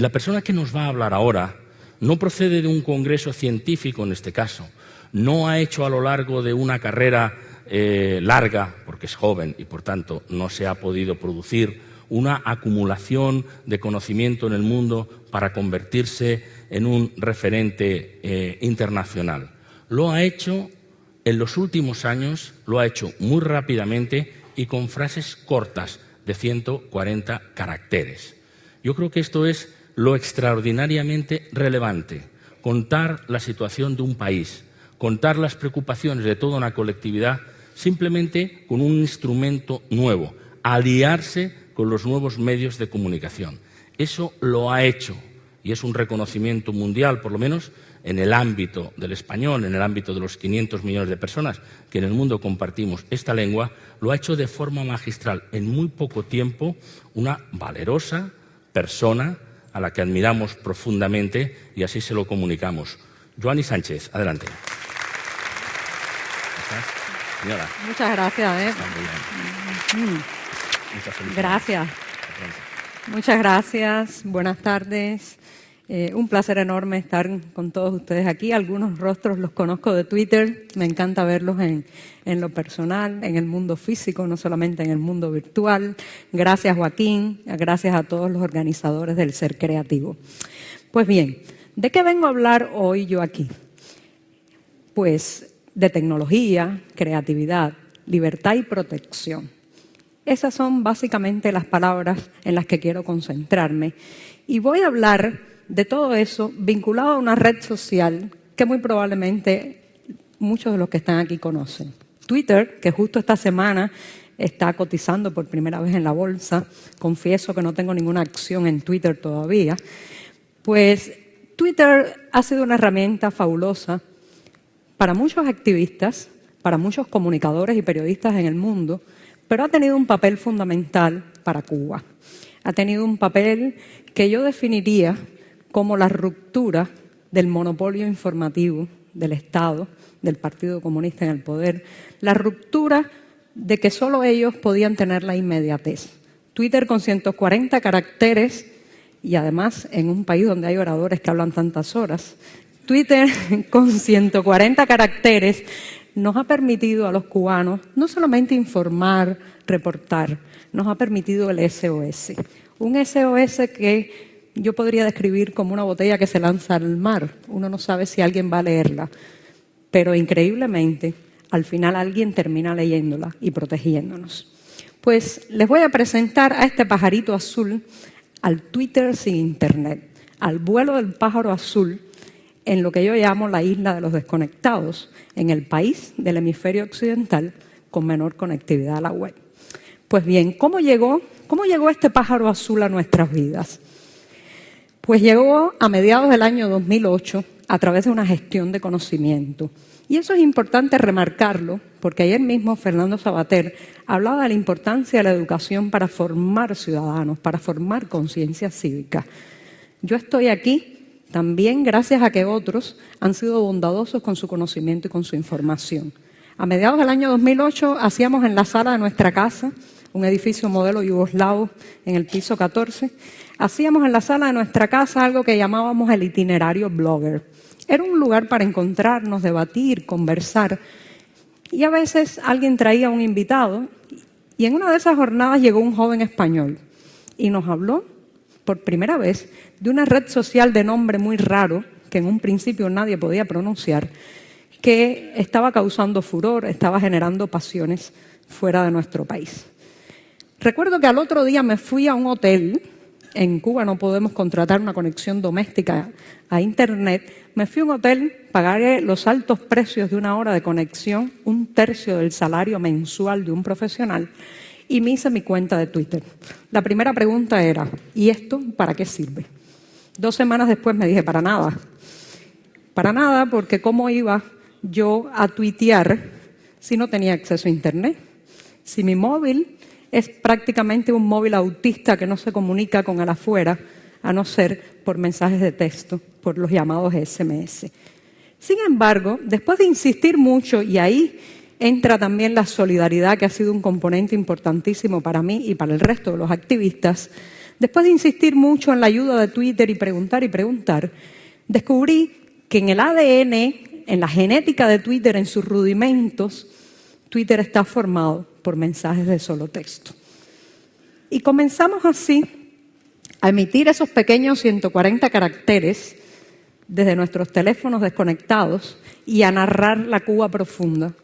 Y la persona que nos va a hablar ahora no procede de un congreso científico en este caso, no ha hecho a lo largo de una carrera larga, porque es joven y por tanto no se ha podido producir una acumulación de conocimiento en el mundo para convertirse en un referente internacional. Lo ha hecho en los últimos años, lo ha hecho muy rápidamente y con frases cortas de 140 caracteres. Yo creo que esto es lo extraordinariamente relevante, contar la situación de un país, contar las preocupaciones de toda una colectividad simplemente con un instrumento nuevo, aliarse con los nuevos medios de comunicación. Eso lo ha hecho y es un reconocimiento mundial, por lo menos en el ámbito del español, en el ámbito de los 500 millones de personas que en el mundo compartimos esta lengua, lo ha hecho de forma magistral. En muy poco tiempo, una valerosa persona a la que admiramos profundamente y así se lo comunicamos. Joanny Sánchez, adelante. Señora. Muchas gracias. Gracias. Muchas gracias. Buenas tardes. Un placer enorme estar con todos ustedes aquí. Algunos rostros los conozco de Twitter. Me encanta verlos en lo personal, en el mundo físico, no solamente en el mundo virtual. Gracias, Joaquín. Gracias a todos los organizadores del Ser Creativo. Pues bien, ¿de qué vengo a hablar hoy yo aquí? Pues de tecnología, creatividad, libertad y protección. Esas son básicamente las palabras en las que quiero concentrarme. Y voy a hablar de todo eso vinculado a una red social que muy probablemente muchos de los que están aquí conocen. Twitter, que justo esta semana está cotizando por primera vez en la bolsa. Confieso que no tengo ninguna acción en Twitter todavía. Pues Twitter ha sido una herramienta fabulosa para muchos activistas, para muchos comunicadores y periodistas en el mundo, pero ha tenido un papel fundamental para Cuba. Ha tenido un papel que yo definiría como la ruptura del monopolio informativo del Estado, del Partido Comunista en el poder, la ruptura de que solo ellos podían tener la inmediatez. Twitter con 140 caracteres y además en un país donde hay oradores que hablan tantas horas, Twitter con 140 caracteres nos ha permitido a los cubanos no solamente informar, reportar, nos ha permitido el SOS. Un SOS que yo podría describir como una botella que se lanza al mar. Uno no sabe si alguien va a leerla, pero increíblemente al final alguien termina leyéndola y protegiéndonos. Pues les voy a presentar a este pajarito azul, al Twitter sin Internet, al vuelo del pájaro azul, en lo que yo llamo la isla de los desconectados, en el país del hemisferio occidental con menor conectividad a la web. Pues bien, ¿cómo llegó este pájaro azul a nuestras vidas? Pues llegó a mediados del año 2008 a través de una gestión de conocimiento. Y eso es importante remarcarlo, porque ayer mismo Fernando Savater hablaba de la importancia de la educación para formar ciudadanos, para formar conciencia cívica. Yo estoy aquí también gracias a que otros han sido bondadosos con su conocimiento y con su información. A mediados del año 2008 hacíamos en la sala de nuestra casa, un edificio modelo yugoslavo en el piso 14, hacíamos en la sala de nuestra casa algo que llamábamos el itinerario blogger. Era un lugar para encontrarnos, debatir, conversar. Y a veces alguien traía un invitado y en una de esas jornadas llegó un joven español y nos habló por primera vez de una red social de nombre muy raro, que en un principio nadie podía pronunciar, que estaba causando furor, estaba generando pasiones fuera de nuestro país. Recuerdo que al otro día me fui a un hotel. En Cuba no podemos contratar una conexión doméstica a Internet. Me fui a un hotel, pagué los altos precios de una hora de conexión, 1/3 del salario mensual de un profesional, y me hice mi cuenta de Twitter. La primera pregunta era, ¿y esto para qué sirve? 2 semanas después me dije, para nada. Para nada, porque ¿cómo iba yo a tuitear si no tenía acceso a Internet? Si mi móvil es prácticamente un móvil autista que no se comunica con el afuera, a no ser por mensajes de texto, por los llamados SMS. Sin embargo, después de insistir mucho, y ahí entra también la solidaridad, que ha sido un componente importantísimo para mí y para el resto de los activistas, Después de insistir mucho en la ayuda de Twitter y preguntar, descubrí que en el ADN, en la genética de Twitter, en sus rudimentos, Twitter está formado por mensajes de solo texto. Y comenzamos así a emitir esos pequeños 140 caracteres desde nuestros teléfonos desconectados y a narrar la Cuba profunda,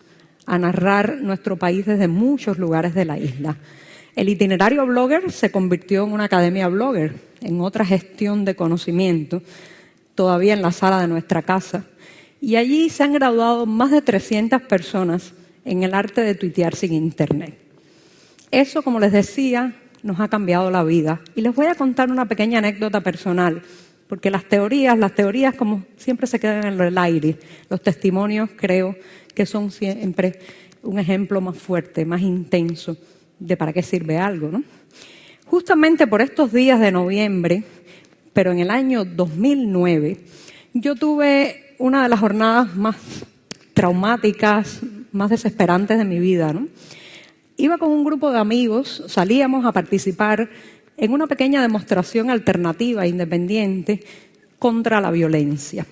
a narrar nuestro país desde muchos lugares de la isla. El itinerario blogger se convirtió en una academia blogger, en otra gestión de conocimiento, todavía en la sala de nuestra casa. Y allí se han graduado más de 300 personas en el arte de tuitear sin internet. Eso, como les decía, nos ha cambiado la vida. Y les voy a contar una pequeña anécdota personal, porque las teorías como siempre se quedan en el aire. Los testimonios creo que son siempre un ejemplo más fuerte, más intenso de para qué sirve algo, ¿no? Justamente por estos días de noviembre, pero en el año 2009, yo tuve una de las jornadas más traumáticas, más desesperantes de mi vida, ¿no? Iba con un grupo de amigos, salíamos a participar en una pequeña demostración alternativa, independiente, contra la violencia.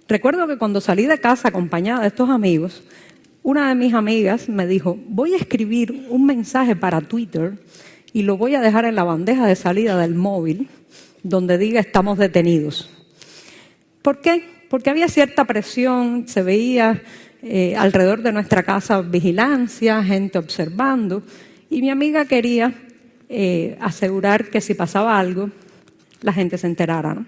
Recuerdo que cuando salí de casa acompañada de estos amigos, una de mis amigas me dijo, voy a escribir un mensaje para Twitter y lo voy a dejar en la bandeja de salida del móvil donde diga estamos detenidos. ¿Por qué? Porque había cierta presión, se veía alrededor de nuestra casa vigilancia, gente observando, y mi amiga quería asegurar que si pasaba algo, la gente se enterara, ¿no?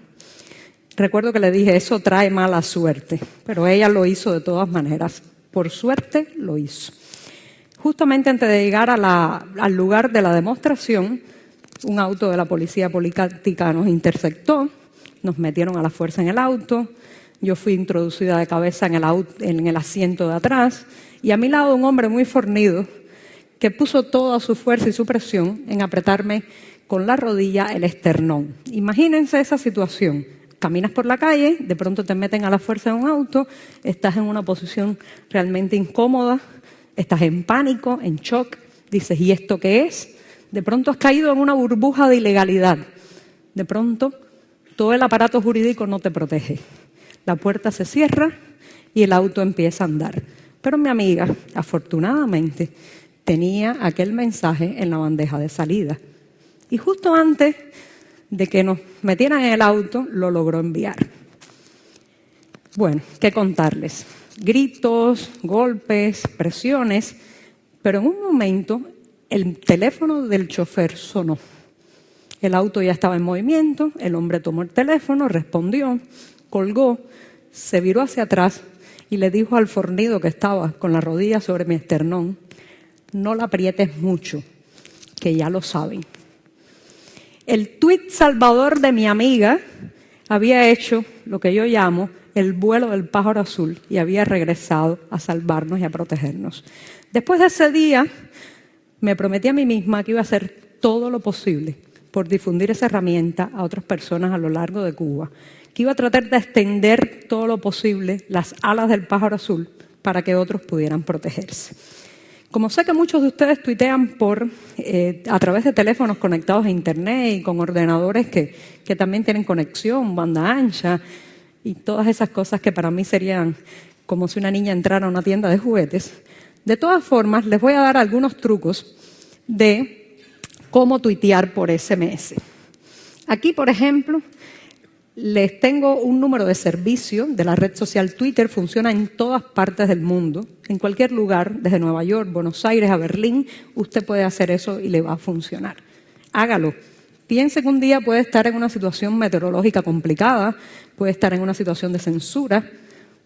Recuerdo que le dije, eso trae mala suerte, pero ella lo hizo de todas maneras. Por suerte lo hizo. Justamente antes de llegar al lugar de la demostración, un auto de la policía política nos interceptó, nos metieron a la fuerza en el auto, yo fui introducida de cabeza en el asiento de atrás y a mi lado un hombre muy fornido que puso toda su fuerza y su presión en apretarme con la rodilla el esternón. Imagínense esa situación. Caminas por la calle, de pronto te meten a la fuerza en un auto, estás en una posición realmente incómoda, estás en pánico, en shock, dices, ¿y esto qué es? De pronto has caído en una burbuja de ilegalidad. De pronto todo el aparato jurídico no te protege. La puerta se cierra y el auto empieza a andar. Pero mi amiga, afortunadamente, tenía aquel mensaje en la bandeja de salida. Y justo antes de que nos metieran en el auto, lo logró enviar. Bueno, ¿qué contarles? Gritos, golpes, presiones, pero en un momento el teléfono del chofer sonó. El auto ya estaba en movimiento, el hombre tomó el teléfono, respondió, colgó, se viró hacia atrás y le dijo al fornido que estaba con la rodilla sobre mi esternón, no la aprietes mucho, que ya lo saben. El tuit salvador de mi amiga había hecho lo que yo llamo el vuelo del pájaro azul y había regresado a salvarnos y a protegernos. Después de ese día, me prometí a mí misma que iba a hacer todo lo posible por difundir esa herramienta a otras personas a lo largo de Cuba, que iba a tratar de extender todo lo posible las alas del pájaro azul para que otros pudieran protegerse. Como sé que muchos de ustedes tuitean a través de teléfonos conectados a internet y con ordenadores que también tienen conexión, banda ancha y todas esas cosas que para mí serían como si una niña entrara a una tienda de juguetes, de todas formas les voy a dar algunos trucos de cómo tuitear por SMS. Aquí, por ejemplo, les tengo un número de servicio de la red social Twitter, funciona en todas partes del mundo, en cualquier lugar, desde Nueva York, Buenos Aires a Berlín, usted puede hacer eso y le va a funcionar. Hágalo. Piense que un día puede estar en una situación meteorológica complicada, puede estar en una situación de censura,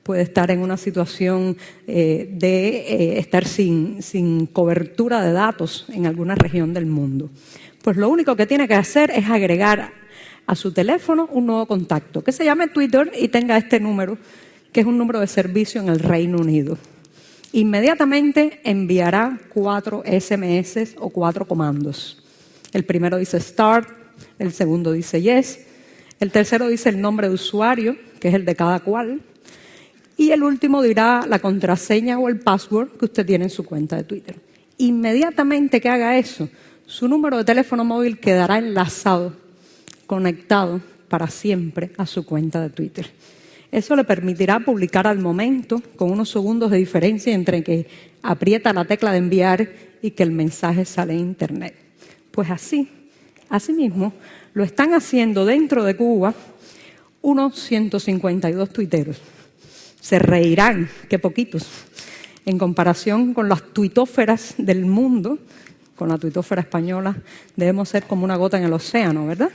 puede estar en una situación de estar sin cobertura de datos en alguna región del mundo. Pues lo único que tiene que hacer es agregar a su teléfono un nuevo contacto, que se llame Twitter y tenga este número, que es un número de servicio en el Reino Unido. Inmediatamente enviará 4 SMS o 4 comandos. El primero dice Start, el segundo dice Yes, el tercero dice el nombre de usuario, que es el de cada cual, y el último dirá la contraseña o el password que usted tiene en su cuenta de Twitter. Inmediatamente que haga eso, su número de teléfono móvil quedará enlazado, conectado para siempre a su cuenta de Twitter. Eso le permitirá publicar al momento, con unos segundos de diferencia entre que aprieta la tecla de enviar y que el mensaje sale en Internet. Pues asimismo, lo están haciendo dentro de Cuba unos 152 tuiteros. Se reirán, qué poquitos, en comparación con las tuitóferas del mundo. Con la tuitófera española debemos ser como una gota en el océano, ¿verdad?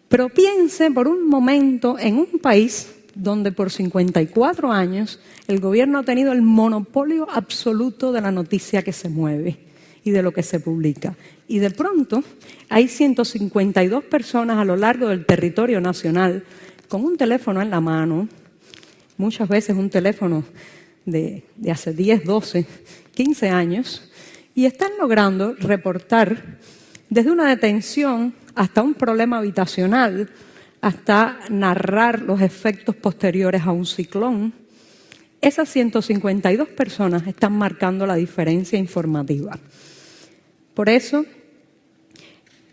Pero piense por un momento en un país donde por 54 años el gobierno ha tenido el monopolio absoluto de la noticia que se mueve y de lo que se publica. Y de pronto hay 152 personas a lo largo del territorio nacional con un teléfono en la mano, muchas veces un teléfono de hace 10, 12, 15 años, y están logrando reportar desde una detención hasta un problema habitacional, hasta narrar los efectos posteriores a un ciclón. Esas 152 personas están marcando la diferencia informativa. Por eso,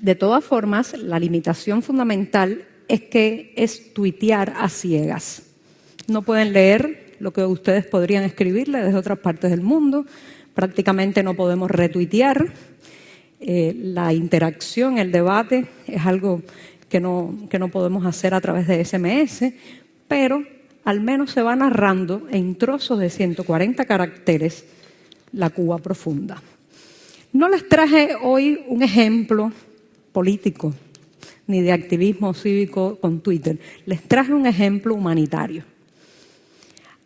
de todas formas, la limitación fundamental es que es tuitear a ciegas. No pueden leer lo que ustedes podrían escribirle desde otras partes del mundo, prácticamente no podemos retuitear. La interacción, el debate es algo que no podemos hacer a través de SMS, pero al menos se va narrando en trozos de 140 caracteres la Cuba profunda. No les traje hoy un ejemplo político ni de activismo cívico con Twitter. Les traje un ejemplo humanitario.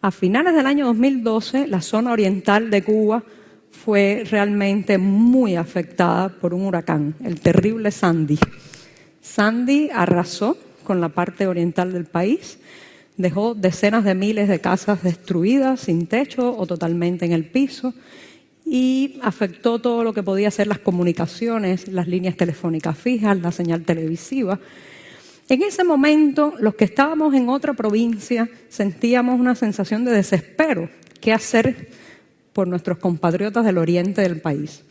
A finales del año 2012, la zona oriental de Cuba fue realmente muy afectada por un huracán, el terrible Sandy. Sandy arrasó con la parte oriental del país, dejó decenas de miles de casas destruidas, sin techo o totalmente en el piso, y afectó todo lo que podía ser las comunicaciones, las líneas telefónicas fijas, la señal televisiva. En ese momento, los que estábamos en otra provincia sentíamos una sensación de desespero. ¿Qué hacer por nuestros compatriotas del oriente del país?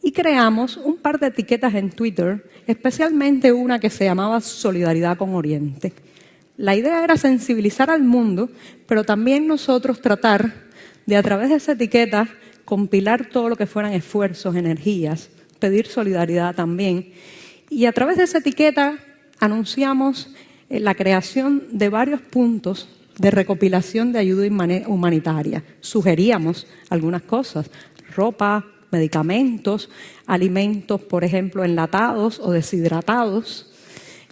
Y creamos un par de etiquetas en Twitter, especialmente una que se llamaba Solidaridad con Oriente. La idea era sensibilizar al mundo, pero también nosotros tratar de, a través de esa etiqueta, compilar todo lo que fueran esfuerzos, energías, pedir solidaridad también. Y a través de esa etiqueta anunciamos la creación de varios puntos de recopilación de ayuda humanitaria. Sugeríamos algunas cosas: ropa, medicamentos, alimentos, por ejemplo, enlatados o deshidratados,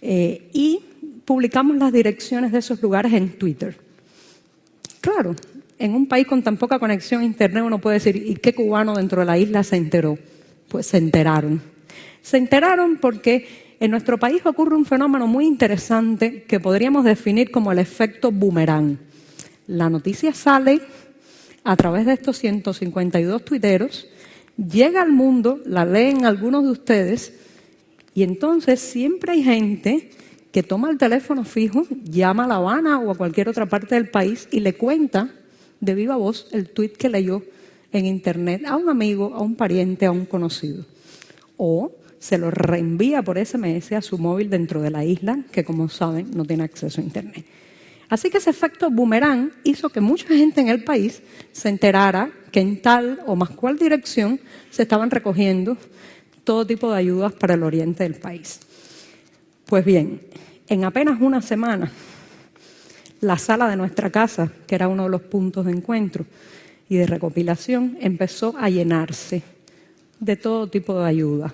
y publicamos las direcciones de esos lugares en Twitter. Claro, en un país con tan poca conexión a Internet uno puede decir, ¿y qué cubano dentro de la isla se enteró? Pues se enteraron. Se enteraron porque en nuestro país ocurre un fenómeno muy interesante que podríamos definir como el efecto boomerang. La noticia sale a través de estos 152 tuiteros, llega al mundo, la leen algunos de ustedes, y entonces siempre hay gente que toma el teléfono fijo, llama a La Habana o a cualquier otra parte del país y le cuenta de viva voz el tuit que leyó en Internet a un amigo, a un pariente, a un conocido. O se lo reenvía por SMS a su móvil dentro de la isla, que como saben no tiene acceso a Internet. Así que ese efecto boomerang hizo que mucha gente en el país se enterara que en tal o más cual dirección se estaban recogiendo todo tipo de ayudas para el oriente del país. Pues bien, en apenas una semana, la sala de nuestra casa, que era uno de los puntos de encuentro y de recopilación, empezó a llenarse de todo tipo de ayuda.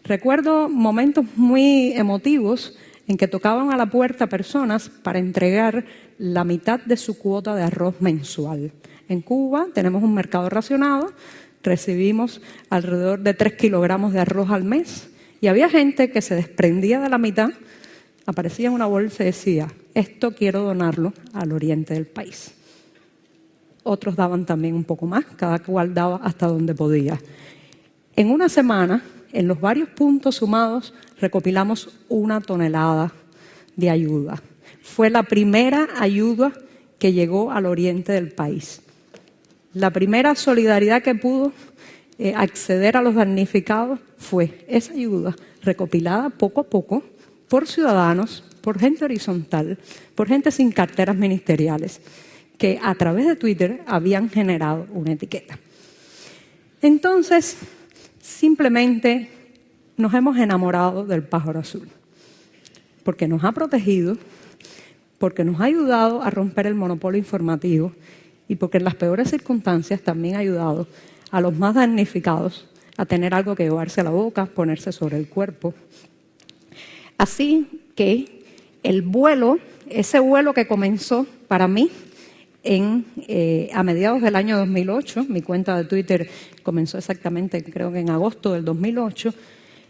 Recuerdo momentos muy emotivos en que tocaban a la puerta personas para entregar la mitad de su cuota de arroz mensual. En Cuba tenemos un mercado racionado, recibimos alrededor de 3 kilogramos de arroz al mes y había gente que se desprendía de la mitad, aparecía en una bolsa y decía, esto quiero donarlo al oriente del país. Otros daban también un poco más, cada cual daba hasta donde podía. En una semana, en los varios puntos sumados, recopilamos 1 tonelada de ayuda. Fue la primera ayuda que llegó al oriente del país. La primera solidaridad que pudo acceder a los damnificados fue esa ayuda recopilada poco a poco por ciudadanos, por gente horizontal, por gente sin carteras ministeriales, que a través de Twitter habían generado una etiqueta. Entonces, simplemente nos hemos enamorado del pájaro azul, porque nos ha protegido, porque nos ha ayudado a romper el monopolio informativo y porque en las peores circunstancias también ha ayudado a los más damnificados a tener algo que llevarse a la boca, ponerse sobre el cuerpo. Así que el vuelo, ese vuelo que comenzó para mí a mediados del año 2008, mi cuenta de Twitter comenzó exactamente, creo que en agosto del 2008,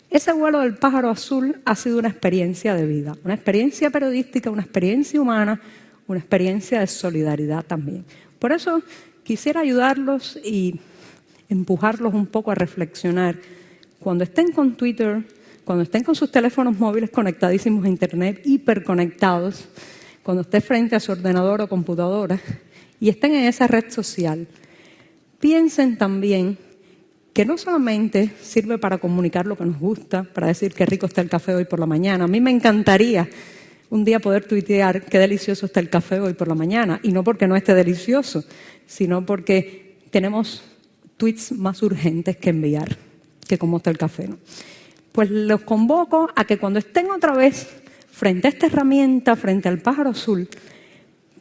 ese vuelo del pájaro azul ha sido una experiencia de vida, una experiencia periodística, una experiencia humana, una experiencia de solidaridad también. Por eso quisiera ayudarlos y empujarlos un poco a reflexionar. Cuando estén con Twitter, cuando estén con sus teléfonos móviles conectadísimos a Internet, hiperconectados, cuando esté frente a su ordenador o computadora y estén en esa red social, piensen también que no solamente sirve para comunicar lo que nos gusta, para decir qué rico está el café hoy por la mañana. A mí me encantaría un día poder tuitear qué delicioso está el café hoy por la mañana, y no porque no esté delicioso, sino porque tenemos tweets más urgentes que enviar que cómo está el café, ¿no? Pues los convoco a que cuando estén otra vez frente a esta herramienta, frente al pájaro azul,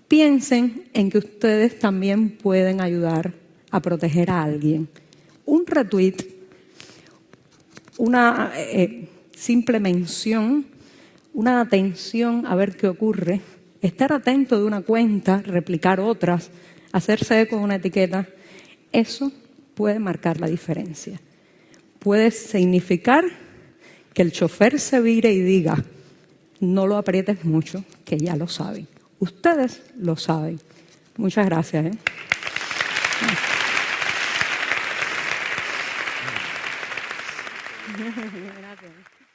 piensen en que ustedes también pueden ayudar a proteger a alguien. Un retweet, una simple mención, una atención a ver qué ocurre, estar atento de una cuenta, replicar otras, hacerse eco de una etiqueta, eso puede marcar la diferencia. Puede significar que el chofer se vire y diga: no lo aprietes mucho, que ya lo saben. Ustedes lo saben. Muchas gracias. Gracias.